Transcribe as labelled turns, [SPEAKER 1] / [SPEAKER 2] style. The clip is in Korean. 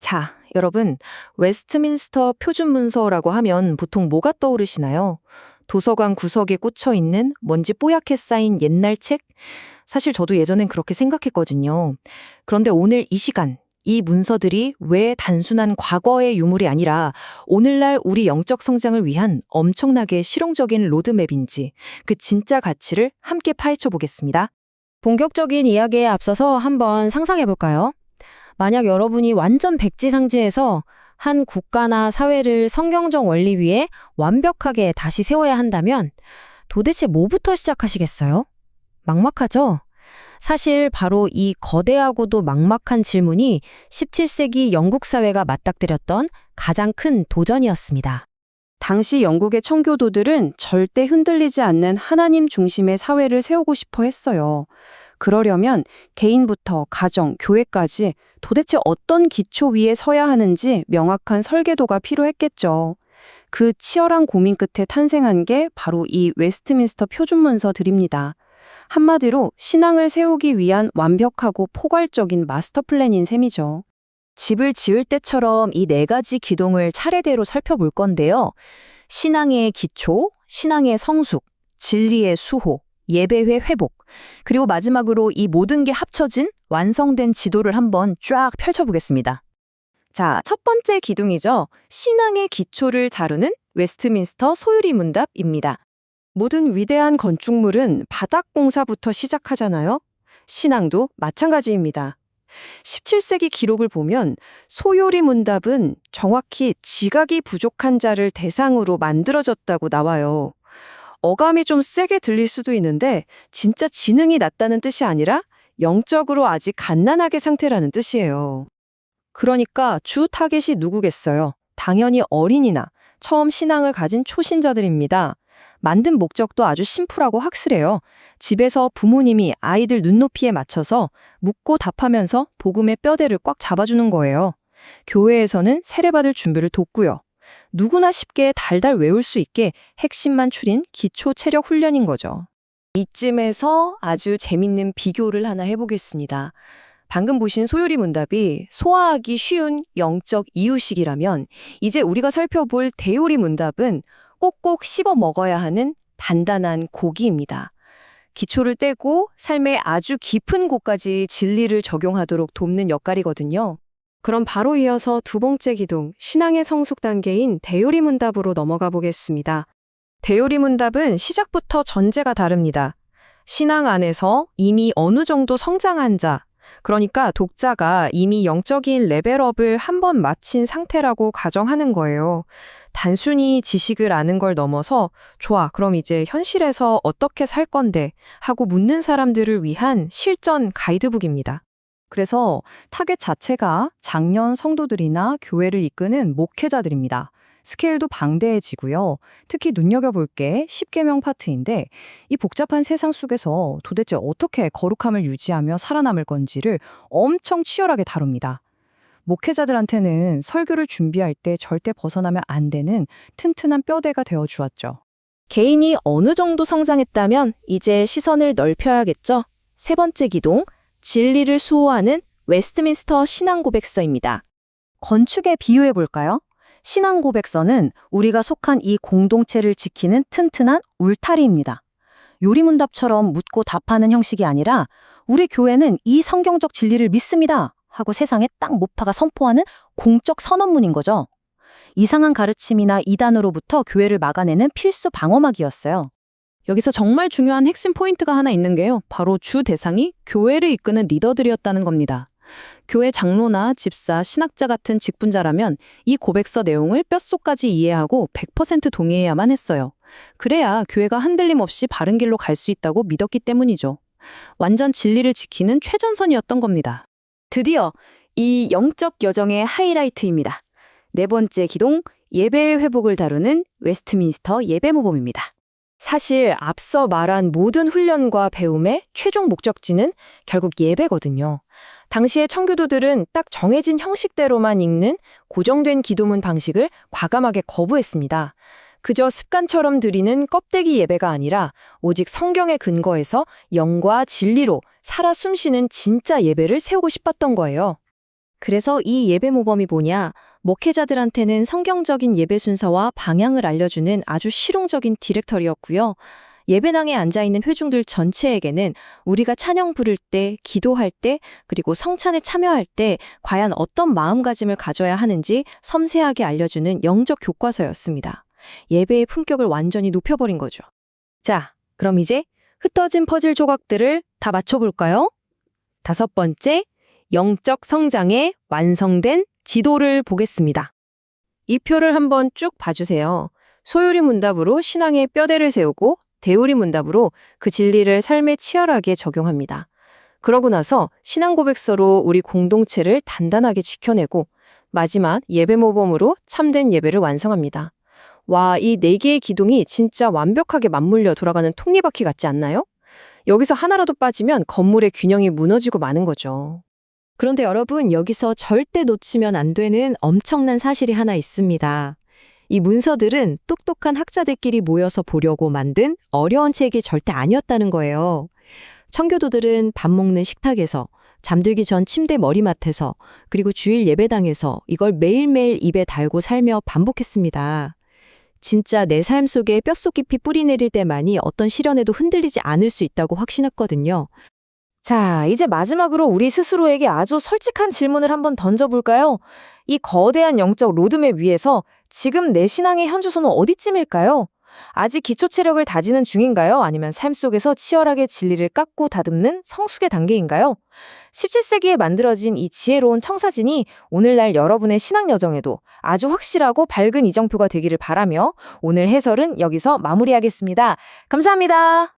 [SPEAKER 1] 자, 여러분, 웨스트민스터 표준문서라고 하면 보통 뭐가 떠오르시나요? 도서관 구석에 꽂혀 있는 먼지 뽀얗게 쌓인 옛날 책? 사실 저도 예전엔 그렇게 생각했거든요. 그런데 오늘 이 시간, 이 문서들이 왜 단순한 과거의 유물이 아니라 오늘날 우리 영적 성장을 위한 엄청나게 실용적인 로드맵인지 그 진짜 가치를 함께 파헤쳐 보겠습니다.
[SPEAKER 2] 본격적인 이야기에 앞서서 한번 상상해 볼까요? 만약 여러분이 완전 백지상지에서 한 국가나 사회를 성경적 원리 위에 완벽하게 다시 세워야 한다면 도대체 뭐부터 시작하시겠어요? 막막하죠? 사실 바로 이 거대하고도 막막한 질문이 17세기 영국 사회가 맞닥뜨렸던 가장 큰 도전이었습니다.
[SPEAKER 3] 당시 영국의 청교도들은 절대 흔들리지 않는 하나님 중심의 사회를 세우고 싶어 했어요. 그러려면 개인부터 가정, 교회까지 도대체 어떤 기초 위에 서야 하는지 명확한 설계도가 필요했겠죠. 그 치열한 고민 끝에 탄생한 게 바로 이 웨스트민스터 표준문서들입니다. 한마디로 신앙을 세우기 위한 완벽하고 포괄적인 마스터 플랜인 셈이죠.
[SPEAKER 1] 집을 지을 때처럼 이 네 가지 기둥을 차례대로 살펴볼 건데요. 신앙의 기초, 신앙의 성숙, 진리의 수호, 예배회 회복, 그리고 마지막으로 이 모든 게 합쳐진 완성된 지도를 한번 쫙 펼쳐보겠습니다. 자, 첫 번째 기둥이죠. 신앙의 기초를 다루는 웨스트민스터 소유리 문답입니다. 모든 위대한 건축물은 바닥 공사부터 시작하잖아요. 신앙도 마찬가지입니다. 17세기 기록을 보면 소요리 문답은 정확히 지각이 부족한 자를 대상으로 만들어졌다고 나와요. 어감이 좀 세게 들릴 수도 있는데 진짜 지능이 낮다는 뜻이 아니라 영적으로 아직 갓난아기 상태라는 뜻이에요. 그러니까 주 타겟이 누구겠어요? 당연히 어린이나 처음 신앙을 가진 초신자들입니다. 만든 목적도 아주 심플하고 확실해요. 집에서 부모님이 아이들 눈높이에 맞춰서 묻고 답하면서 복음의 뼈대를 꽉 잡아주는 거예요. 교회에서는 세례받을 준비를 돕고요. 누구나 쉽게 달달 외울 수 있게 핵심만 추린 기초 체력 훈련인 거죠. 이쯤에서 아주 재밌는 비교를 하나 해보겠습니다. 방금 보신 소요리 문답이 소화하기 쉬운 영적 이유식이라면 이제 우리가 살펴볼 대요리 문답은 꼭꼭 씹어 먹어야 하는 단단한 고기입니다. 기초를 떼고 삶의 아주 깊은 곳까지 진리를 적용하도록 돕는 역할이거든요. 그럼 바로 이어서 두 번째 기둥, 신앙의 성숙 단계인 대요리 문답으로 넘어가 보겠습니다. 대요리 문답은 시작부터 전제가 다릅니다. 신앙 안에서 이미 어느 정도 성장한 자, 그러니까 독자가 이미 영적인 레벨업을 한번 마친 상태라고 가정하는 거예요. 단순히 지식을 아는 걸 넘어서 좋아, 그럼 이제 현실에서 어떻게 살 건데 하고 묻는 사람들을 위한 실전 가이드북입니다. 그래서 타겟 자체가 장년 성도들이나 교회를 이끄는 목회자들입니다. 스케일도 방대해지고요. 특히 눈여겨볼 게 10계명 파트인데 이 복잡한 세상 속에서 도대체 어떻게 거룩함을 유지하며 살아남을 건지를 엄청 치열하게 다룹니다. 목회자들한테는 설교를 준비할 때 절대 벗어나면 안 되는 튼튼한 뼈대가 되어 주었죠. 개인이 어느 정도 성장했다면 이제 시선을 넓혀야겠죠. 세 번째 기둥, 진리를 수호하는 웨스트민스터 신앙고백서입니다. 건축에 비유해 볼까요? 신앙고백서는 우리가 속한 이 공동체를 지키는 튼튼한 울타리입니다. 요리문답처럼 묻고 답하는 형식이 아니라 우리 교회는 이 성경적 진리를 믿습니다 하고 세상에 딱 못 박아 선포하는 공적 선언문인 거죠. 이상한 가르침이나 이단으로부터 교회를 막아내는 필수 방어막이었어요. 여기서 정말 중요한 핵심 포인트가 하나 있는 게요. 바로 주 대상이 교회를 이끄는 리더들이었다는 겁니다. 교회 장로나 집사, 신학자 같은 직분자라면 이 고백서 내용을 뼛속까지 이해하고 100% 동의해야만 했어요. 그래야 교회가 흔들림 없이 바른 길로 갈 수 있다고 믿었기 때문이죠. 완전 진리를 지키는 최전선이었던 겁니다.
[SPEAKER 2] 드디어 이 영적 여정의 하이라이트입니다. 네 번째 기동, 예배의 회복을 다루는 웨스트민스터 예배모범입니다. 사실 앞서 말한 모든 훈련과 배움의 최종 목적지는 결국 예배거든요. 당시의 청교도들은 딱 정해진 형식대로만 읽는 고정된 기도문 방식을 과감하게 거부했습니다. 그저 습관처럼 드리는 껍데기 예배가 아니라 오직 성경에 근거해서 영과 진리로 살아 숨쉬는 진짜 예배를 세우고 싶었던 거예요. 그래서 이 예배 모범이 뭐냐? 목회자들한테는 성경적인 예배 순서와 방향을 알려주는 아주 실용적인 디렉터리였고요. 예배당에 앉아있는 회중들 전체에게는 우리가 찬양 부를 때, 기도할 때, 그리고 성찬에 참여할 때 과연 어떤 마음가짐을 가져야 하는지 섬세하게 알려주는 영적 교과서였습니다. 예배의 품격을 완전히 높여버린 거죠. 자, 그럼 이제 흩어진 퍼즐 조각들을 다 맞춰볼까요? 5번째, 영적 성장의 완성된 지도를 보겠습니다. 이 표를 한번 쭉 봐주세요. 소요리 문답으로 신앙의 뼈대를 세우고 대우리 문답으로 그 진리를 삶에 치열하게 적용합니다. 그러고 나서 신앙 고백서로 우리 공동체를 단단하게 지켜내고 마지막 예배 모범으로 참된 예배를 완성합니다. 와, 이 4개의 기둥이 진짜 완벽하게 맞물려 돌아가는 톱니바퀴 같지 않나요? 여기서 하나라도 빠지면 건물의 균형이 무너지고 마는 거죠.
[SPEAKER 4] 그런데 여러분, 여기서 절대 놓치면 안 되는 엄청난 사실이 하나 있습니다. 이 문서들은 똑똑한 학자들끼리 모여서 보려고 만든 어려운 책이 절대 아니었다는 거예요. 청교도들은 밥 먹는 식탁에서, 잠들기 전 침대 머리맡에서, 그리고 주일 예배당에서 이걸 매일매일 입에 달고 살며 반복했습니다. 진짜 내 삶 속에 뼛속 깊이 뿌리 내릴 때만이 어떤 시련에도 흔들리지 않을 수 있다고 확신했거든요.
[SPEAKER 2] 자, 이제 마지막으로 우리 스스로에게 아주 솔직한 질문을 한번 던져볼까요? 이 거대한 영적 로드맵 위에서 지금 내 신앙의 현주소는 어디쯤일까요? 아직 기초 체력을 다지는 중인가요? 아니면 삶 속에서 치열하게 진리를 깎고 다듬는 성숙의 단계인가요? 17세기에 만들어진 이 지혜로운 청사진이 오늘날 여러분의 신앙 여정에도 아주 확실하고 밝은 이정표가 되기를 바라며 오늘 해설은 여기서 마무리하겠습니다. 감사합니다.